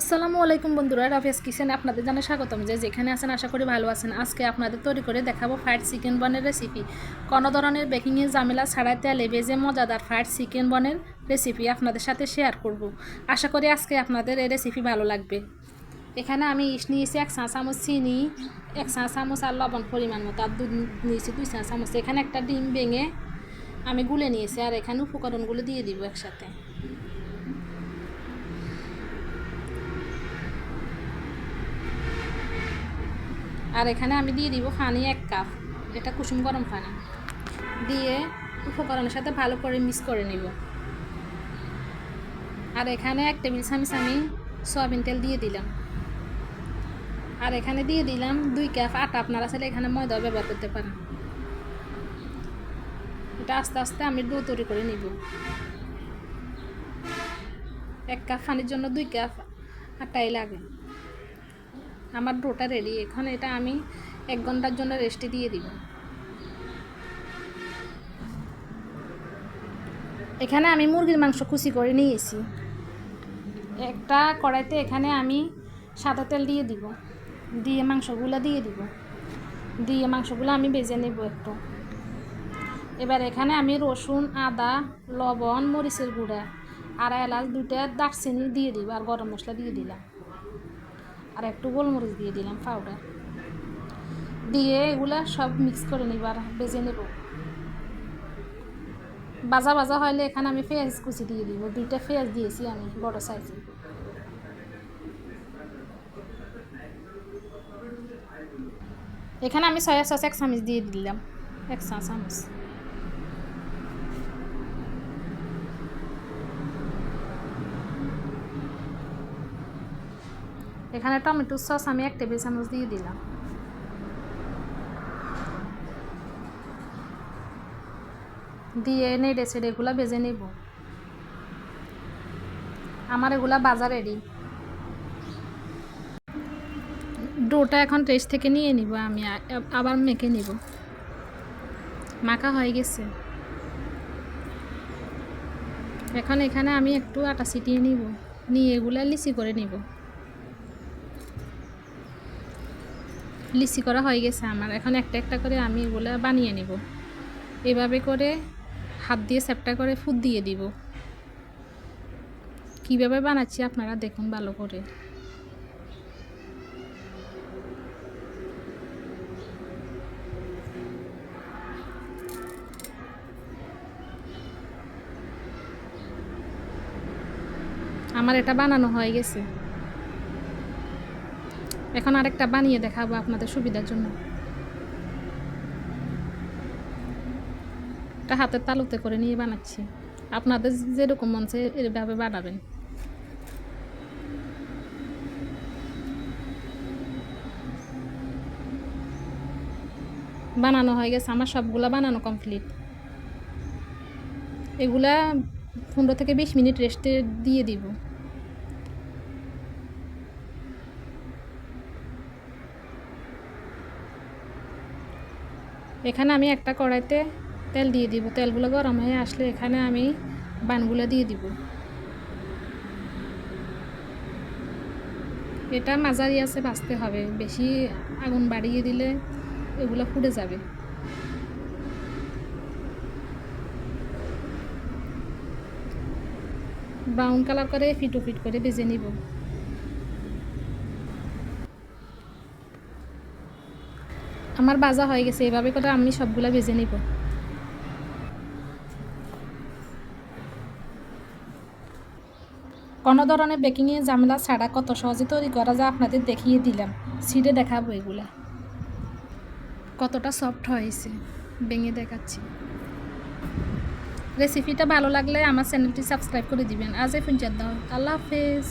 আসসালামু আলাইকুম বন্ধুরা, রাফিয়াস কিচেনে আপনাদের জানাই স্বাগতম। যেখানে আছেন আশা করি ভালো আছেন। আজকে আপনাদের তৈরি করে দেখাবো ফ্রাইড চিকেন বনের রেসিপি। কোনো ধরনের বেকিংয়ের ঝামেলা ছাড়াই তেলে ভেজে মজাদার ফ্রাইড চিকেন বনের রেসিপি আপনাদের সাথে শেয়ার করব। আশা করি আজকে আপনাদের এই রেসিপি ভালো লাগবে। এখানে আমি ইস্ট নিয়েছি 1 চা চামচ, চিনি 1 চা চামচ আর লবণ পরিমাণ মতো, আর দুধ নিয়েছি 2 চা চামচ। এখানে একটা ডিম ভেঙে আমি গুলে নিয়েছি, আর এখানে উপকরণগুলো দিয়ে দিব একসাথে। আর এখানে আমি দিয়ে দিব পানি 1 কাপ, এটা কুসুম গরম পানি দিয়ে উপকরণের সাথে ভালো করে মিক্স করে নিব। আর এখানে 1 টেবিল চামচ আমি সয়াবিন তেল দিয়ে দিলাম। আর এখানে দিয়ে দিলাম 2 কাপ আটা, আপনারা চাইলে এখানে ময়দাও ব্যবহার করতে পারেন। এটা আস্তে আস্তে আমি ডো তৈরি করে নিব। 1 কাপ পানির জন্য 2 কাপ আটাই লাগে। আমার ডোটা রেডি। এখন এটা আমি 1 ঘন্টার জন্য রেস্টে দিয়ে দিব। এখানে আমি মুরগির মাংস কুচি করে নিয়েছি। একটা কড়াইতে এখানে আমি সাদা তেল দিয়ে দিব, দিয়ে মাংসগুলো দিয়ে দিব, দিয়ে মাংসগুলো আমি ভেজে নেব একটু। এবার এখানে আমি রসুন, আদা, লবণ, মরিচের গুঁড়া আর এলাচ 2টা, দারচিনি দিয়ে দিব, আর গরম মশলা দিয়ে দিলাম, আর একটু গোলমরিচ দিয়ে দিলাম পাউডার দিয়ে এগুলা সব মিক্স করে নিব আর ভেজে নেব। ভাজা ভাজা হলে এখানে আমি পেঁয়াজ কুচি দিয়ে দিব। 2টা পেঁয়াজ দিয়েছি আমি বড় সাইজে। এখানে আমি সয়া সস 1 চামচ দিয়ে দিলাম, 1 চা চামচ। এখানে টমেটো সস আমি 1 টেবিল চামচ দিয়ে দিলাম। দিয়ে নেড়ে ছেড়ে এগুলা ভেজে নেব। আমার এগুলা ভাজা রেডি। ডোটা এখন রেস্ট থেকে নিয়ে নিব, আমি আবার মেখে নিব। মাখা হয়ে গেছে। এখন এখানে আমি একটু আটা ছিটিয়ে নিব, নিয়ে এগুলা লিচি করে নিব। লিচি করা হয়ে গেছে আমার। এখন একটা একটা করে আমি এগুলা বানিয়ে নিব। এভাবে করে হাত দিয়ে চ্যাপটা করে ফুট দিয়ে দিব। কীভাবে বানাচ্ছি আপনারা দেখুন ভালো করে। আমার এটা বানানো হয়ে গেছে। এখন আরেকটা বানিয়ে দেখাবো আপনাদের সুবিধার জন্য। এটা হাতের তালুতে করে নিয়ে বানাচ্ছি। আপনাদের যেরকম মন চায় এভাবে বানাবেন। বানানো হয়ে গেছে আমার, সবগুলা বানানো কমপ্লিট। এগুলা 15 থেকে 20 মিনিট রেস্টে দিয়ে দিব। এখানে আমি একটা কড়াইতে তেল দিয়ে দিব। তেলগুলো গরম হয়ে আসলে এখানে আমি বানগুলো দিয়ে দিব। এটা মাঝারি আছে ভাজতে হবে, বেশি আগুন বাড়িয়ে দিলে এগুলো পুড়ে যাবে। ব্রাউন কালার করে ফিটো ফিট করে ভেজে নিব। আমার ভাজা হয়ে গেছে। এভাবে করে আমি সবগুলা ভেজে নিব। কোনো ধরনের বেকিংয়ে ঝামেলা ছাড়া কত সহজে তৈরি করা যায় আপনাদের দেখিয়ে দিলাম। ছিঁড়ে দেখাবো এগুলা কতটা সফট হয়েছে, ভেঙে দেখাচ্ছি। রেসিপিটা ভালো লাগলে আমার চ্যানেলটি সাবস্ক্রাইব করে দিবেন। আজ এই পর্যন্ত, আল্লাহ হাফেজ।